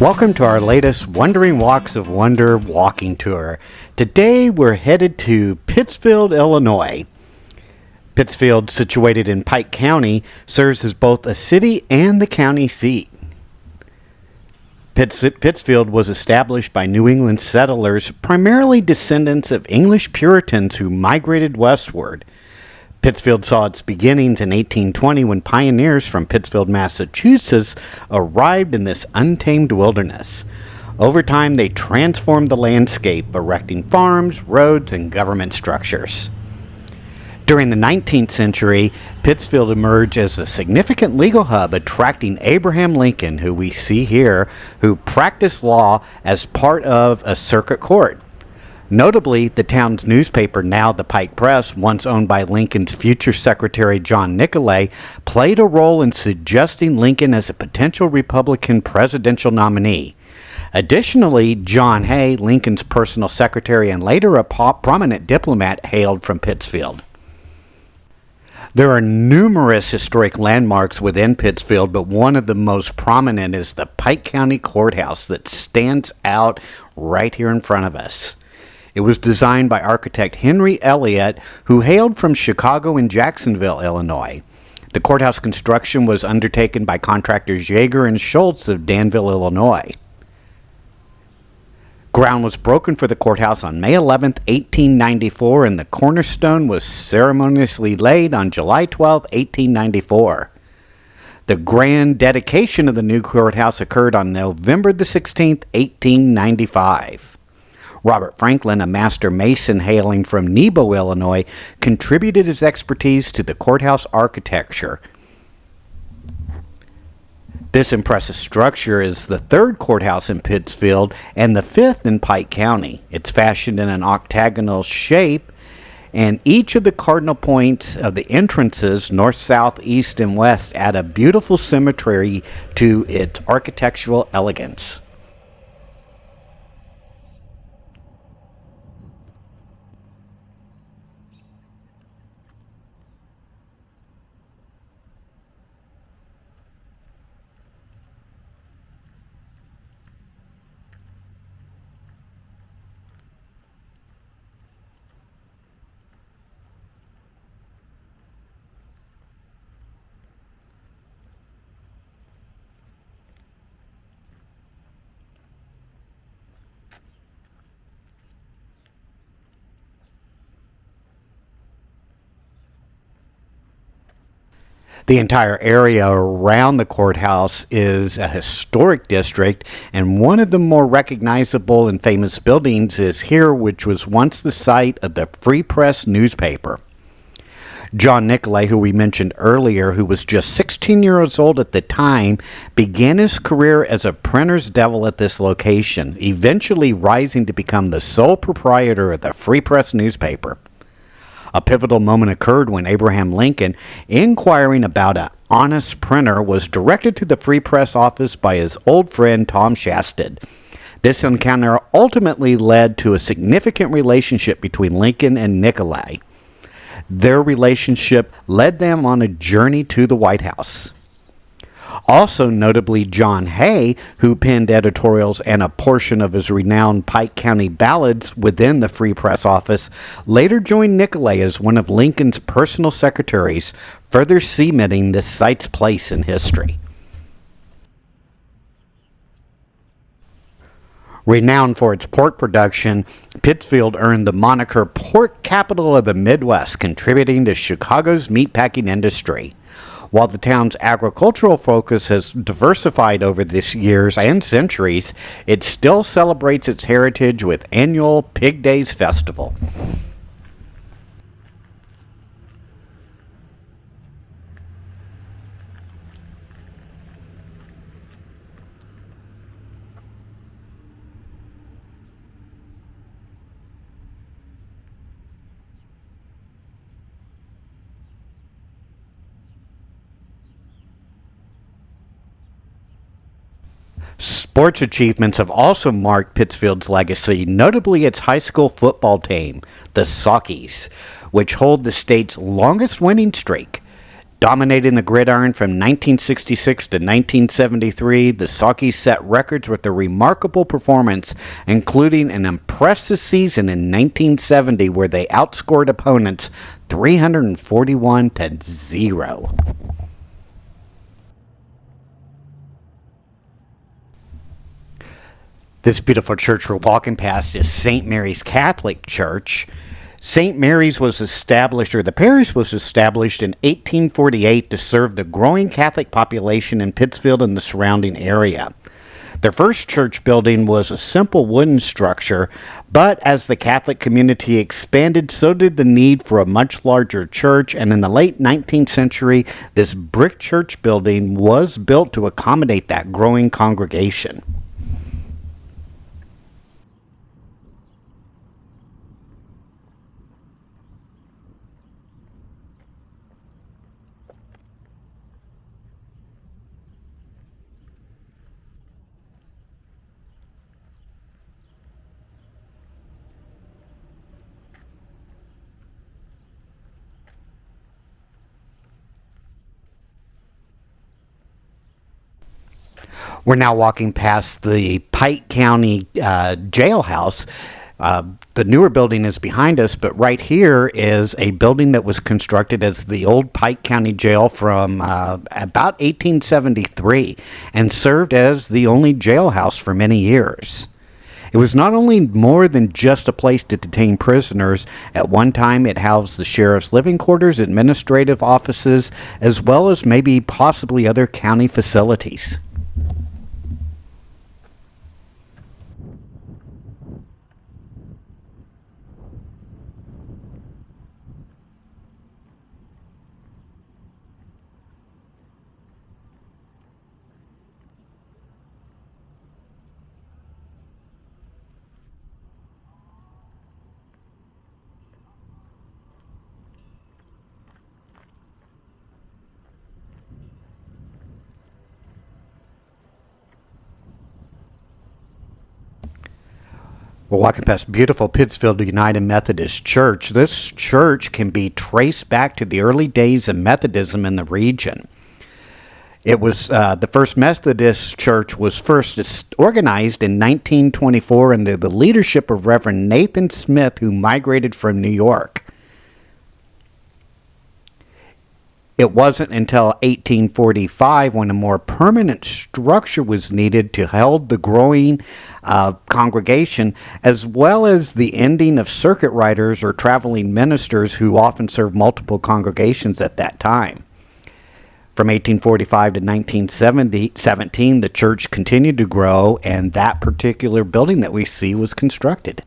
Welcome to our latest Wandering Walks of Wonder walking tour. Today we're headed to Pittsfield, Illinois. Pittsfield, situated in Pike County, serves as both a city and the county seat. Pittsfield was established by New England settlers, primarily descendants of English Puritans who migrated westward. Pittsfield saw its beginnings in 1820 when pioneers from Pittsfield, Massachusetts arrived in this untamed wilderness. Over time, they transformed the landscape, erecting farms, roads, and government structures. During the 19th century, Pittsfield emerged as a significant legal hub, attracting Abraham Lincoln, who we see here, who practiced law as part of a circuit court. Notably, the town's newspaper, now the Pike Press, once owned by Lincoln's future secretary John Nicolay, played a role in suggesting Lincoln as a potential Republican presidential nominee. Additionally, John Hay, Lincoln's personal secretary and later a prominent diplomat, hailed from Pittsfield. There are numerous historic landmarks within Pittsfield, but one of the most prominent is the Pike County Courthouse that stands out right here in front of us. It was designed by architect Henry Elliott, who hailed from Chicago and Jacksonville, Illinois. The courthouse construction was undertaken by contractors Yeager and Schultz of Danville, Illinois. Ground was broken for the courthouse on May 11, 1894, and the cornerstone was ceremoniously laid on July 12, 1894. The grand dedication of the new courthouse occurred on November 16, 1895. Robert Franklin, a master mason hailing from Nebo, Illinois, contributed his expertise to the courthouse architecture. This impressive structure is the third courthouse in Pittsfield and the fifth in Pike County. It's fashioned in an octagonal shape, and each of the cardinal points of the entrances, north, south, east, and west, add a beautiful symmetry to its architectural elegance. The entire area around the courthouse is a historic district, and one of the more recognizable and famous buildings is here, which was once the site of the Free Press newspaper. John Nicolay, who we mentioned earlier, who was just 16 years old at the time, began his career as a printer's devil at this location, eventually rising to become the sole proprietor of the Free Press newspaper. A pivotal moment occurred when Abraham Lincoln, inquiring about an honest printer, was directed to the Free Press office by his old friend Tom Shasted. This encounter ultimately led to a significant relationship between Lincoln and Nicolay. Their relationship led them on a journey to the White House. Also notably, John Hay, who penned editorials and a portion of his renowned Pike County ballads within the Free Press office, later joined Nicolay as one of Lincoln's personal secretaries, further cementing this site's place in history. Renowned for its pork production, Pittsfield earned the moniker Pork Capital of the Midwest, contributing to Chicago's meatpacking industry. While the town's agricultural focus has diversified over the years and centuries, it still celebrates its heritage with annual Pig Days Festival. Sports achievements have also marked Pittsfield's legacy, notably its high school football team, the Saukees, which hold the state's longest winning streak. Dominating the gridiron from 1966 to 1973, the Saukeys set records with a remarkable performance, including an impressive season in 1970 where they outscored opponents 341-0. This beautiful church we're walking past is St. Mary's Catholic Church. St. Mary's was established, or the parish was established in 1848 to serve the growing Catholic population in Pittsfield and the surrounding area. Their first church building was a simple wooden structure, but as the Catholic community expanded, so did the need for a much larger church, and in the late 19th century, this brick church building was built to accommodate that growing congregation. We're now walking past the Pike County jailhouse. The newer building is behind us, but right here is a building that was constructed as the old Pike County Jail from about 1873 and served as the only jailhouse for many years. It was not only more than just a place to detain prisoners. At one time, it housed the sheriff's living quarters, administrative offices, as well as maybe possibly other county facilities. We're walking past beautiful Pittsfield United Methodist Church. This church can be traced back to the early days of Methodism in the region. It was the first Methodist church was first organized in 1924 under the leadership of Reverend Nathan Smith, who migrated from New York. It wasn't until 1845 when a more permanent structure was needed to hold the growing congregation, as well as the ending of circuit riders or traveling ministers who often served multiple congregations at that time. From 1845 to 1917, the church continued to grow, and that particular building that we see was constructed.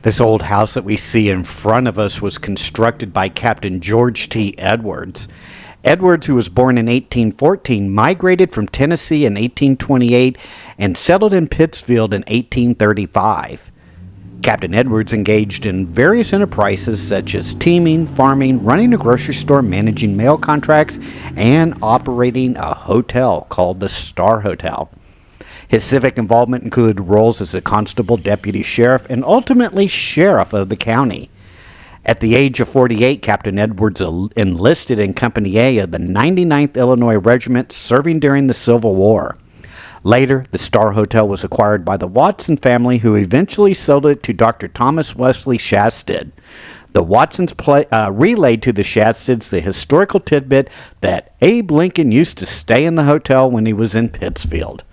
This old house that we see in front of us was constructed by Captain George T. Edwards. Edwards, who was born in 1814, migrated from Tennessee in 1828 and settled in Pittsfield in 1835. Captain Edwards engaged in various enterprises such as teaming, farming, running a grocery store, managing mail contracts, and operating a hotel called the Star Hotel. His civic involvement included roles as a constable, deputy sheriff, and ultimately sheriff of the county. At the age of 48, Captain Edwards enlisted in Company A of the 99th Illinois Regiment, serving during the Civil War. Later, the Star Hotel was acquired by the Watson family, who eventually sold it to Dr. Thomas Wesley Shasted. The Watsons relayed to the Shasteds the historical tidbit that Abe Lincoln used to stay in the hotel when he was in Pittsfield.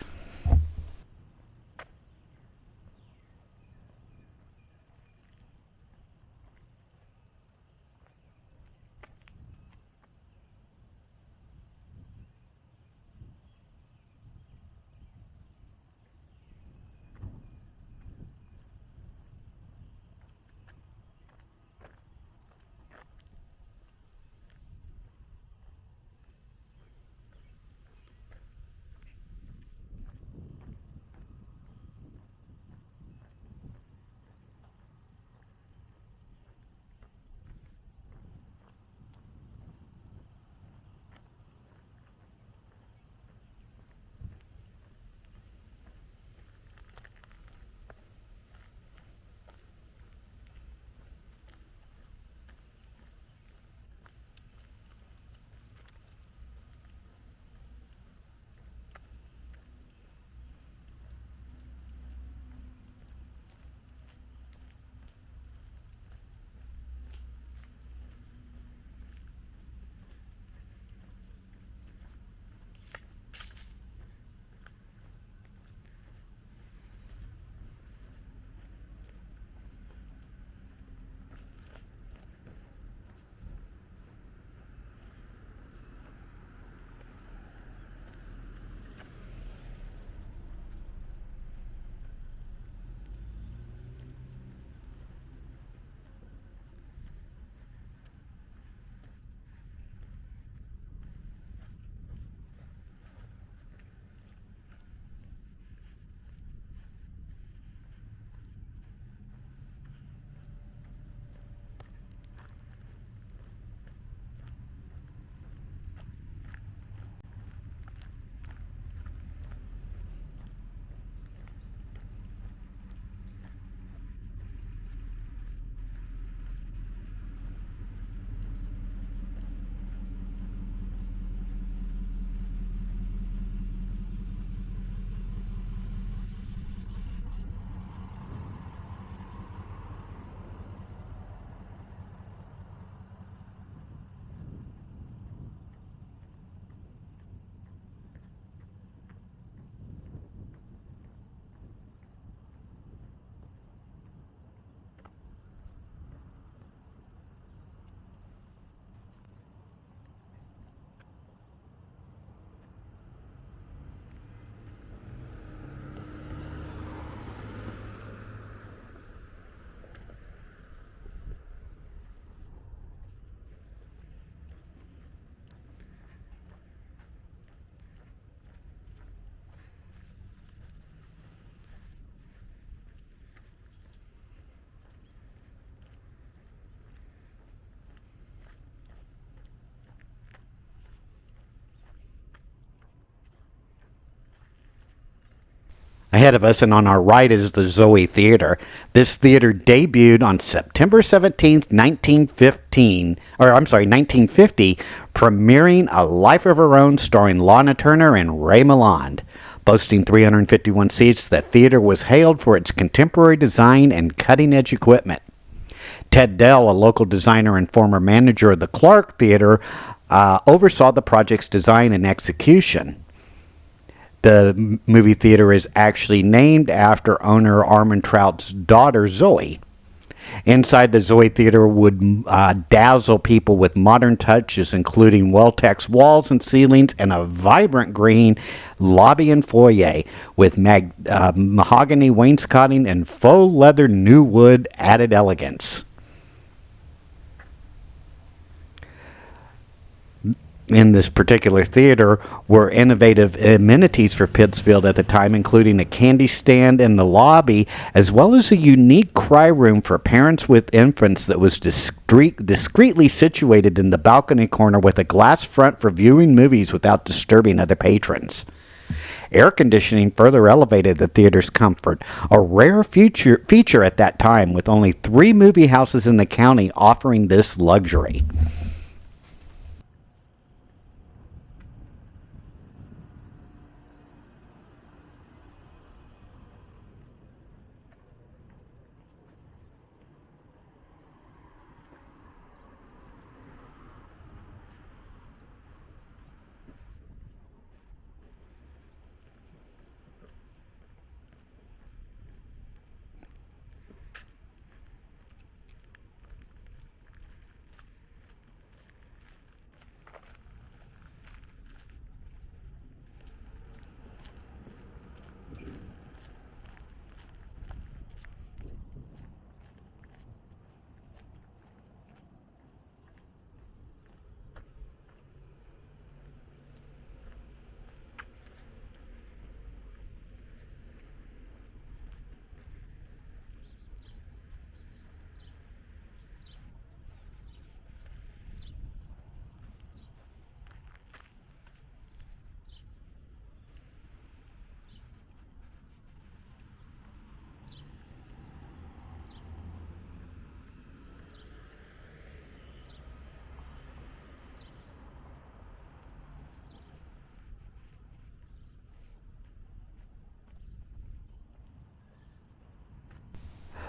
ahead of us, and on our right is the Zoe Theater. This theater debuted on September 17th, 1950, premiering A Life of Her Own starring Lana Turner and Ray Milland. Boasting 351 seats, the theater was hailed for its contemporary design and cutting-edge equipment. Ted Dell, a local designer and former manager of the Clark Theater, oversaw the project's design and execution. The movie theater is actually named after owner Armentrout's daughter, Zoe. Inside the Zoe Theater would dazzle people with modern touches, including well-textured walls and ceilings and a vibrant green lobby and foyer with mahogany wainscoting and faux leather new wood added elegance. In this particular theater were innovative amenities for Pittsfield at the time, including a candy stand in the lobby, as well as a unique cry room for parents with infants that was discreetly situated in the balcony corner with a glass front for viewing movies without disturbing other patrons. Air conditioning further elevated the theater's comfort, a rare feature at that time, with only 3 movie houses in the county offering this luxury.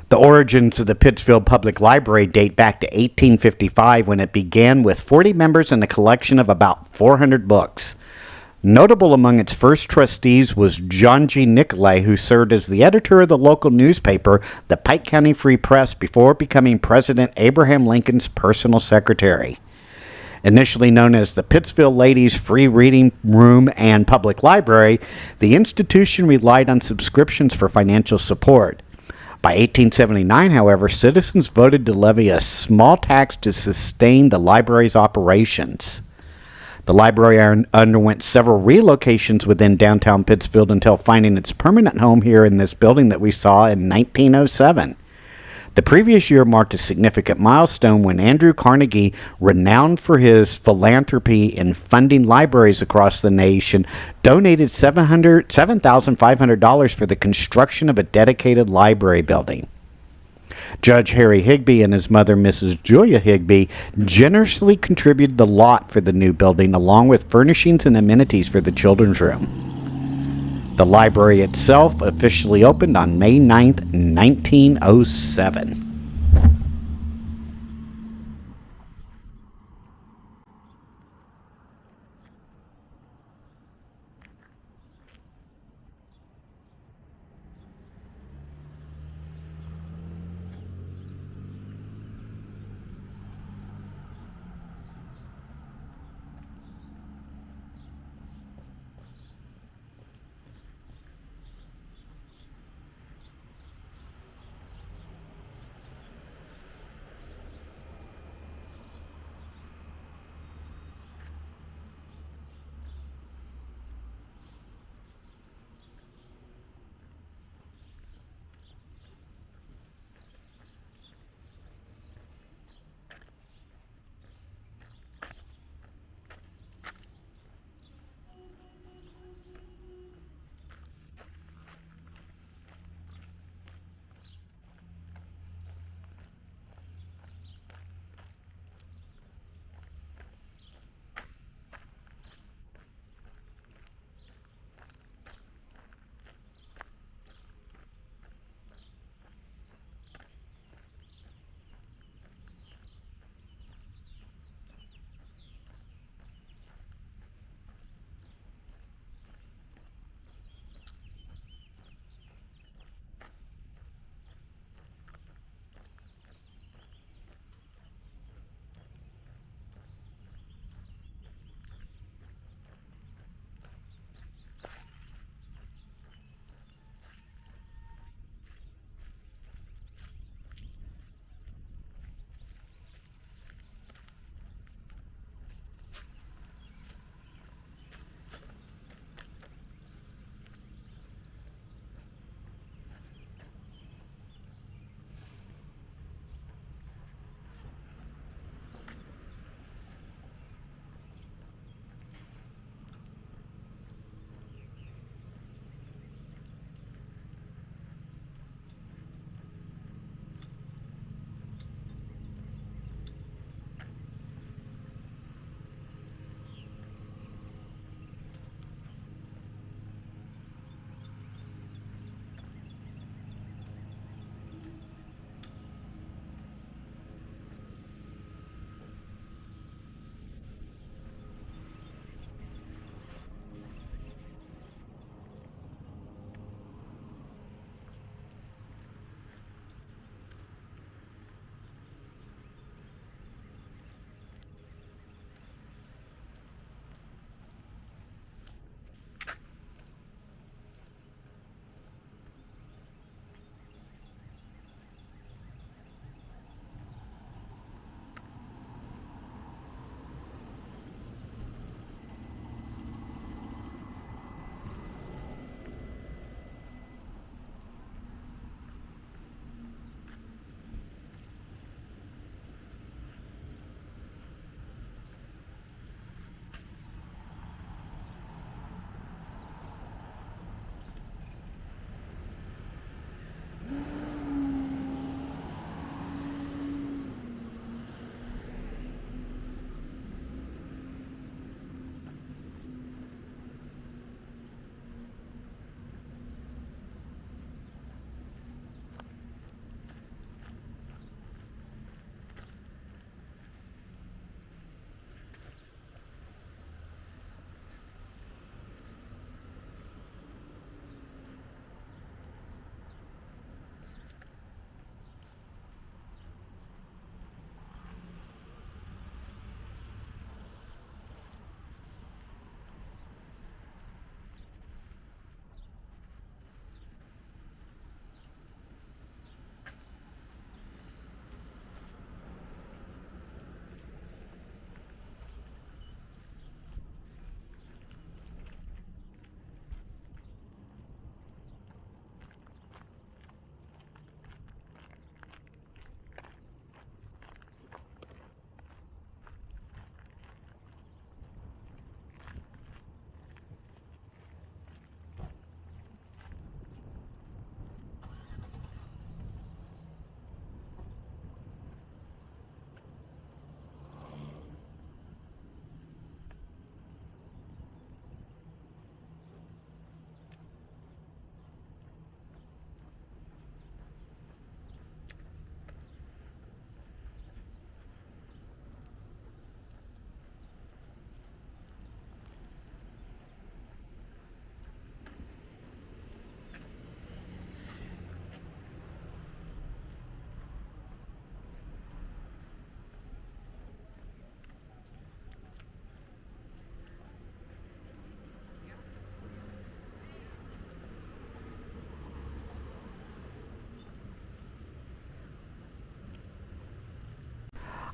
The origins of the Pittsfield Public Library date back to 1855, when it began with 40 members and a collection of about 400 books. Notable among its first trustees was John G. Nicolay, who served as the editor of the local newspaper, the Pike County Free Press, before becoming President Abraham Lincoln's personal secretary. Initially known as the Pittsfield Ladies Free Reading Room and Public Library, the institution relied on subscriptions for financial support. By 1879, however, citizens voted to levy a small tax to sustain the library's operations. The library underwent several relocations within downtown Pittsfield until finding its permanent home here in this building that we saw in 1907. The previous year marked a significant milestone when Andrew Carnegie, renowned for his philanthropy in funding libraries across the nation, donated $7,500 for the construction of a dedicated library building. Judge Harry Higbee and his mother, Mrs. Julia Higbee, generously contributed the lot for the new building, along with furnishings and amenities for the children's room. The library itself officially opened on May 9th, 1907.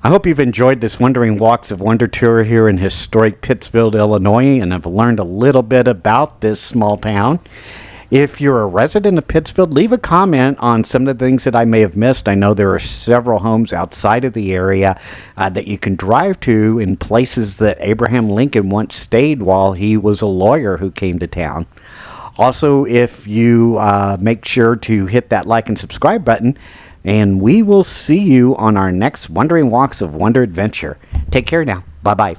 I hope you've enjoyed this Wandering Walks of Wonder tour here in historic Pittsfield, Illinois, and have learned a little bit about this small town. If you're a resident of Pittsfield, leave a comment on some of the things that I may have missed. I know there are several homes outside of the area that you can drive to in places that Abraham Lincoln once stayed while he was a lawyer who came to town. Also, if you make sure to hit that like and subscribe button, and we will see you on our next Wandering Walks of Wonder adventure. Take care now. Bye-bye.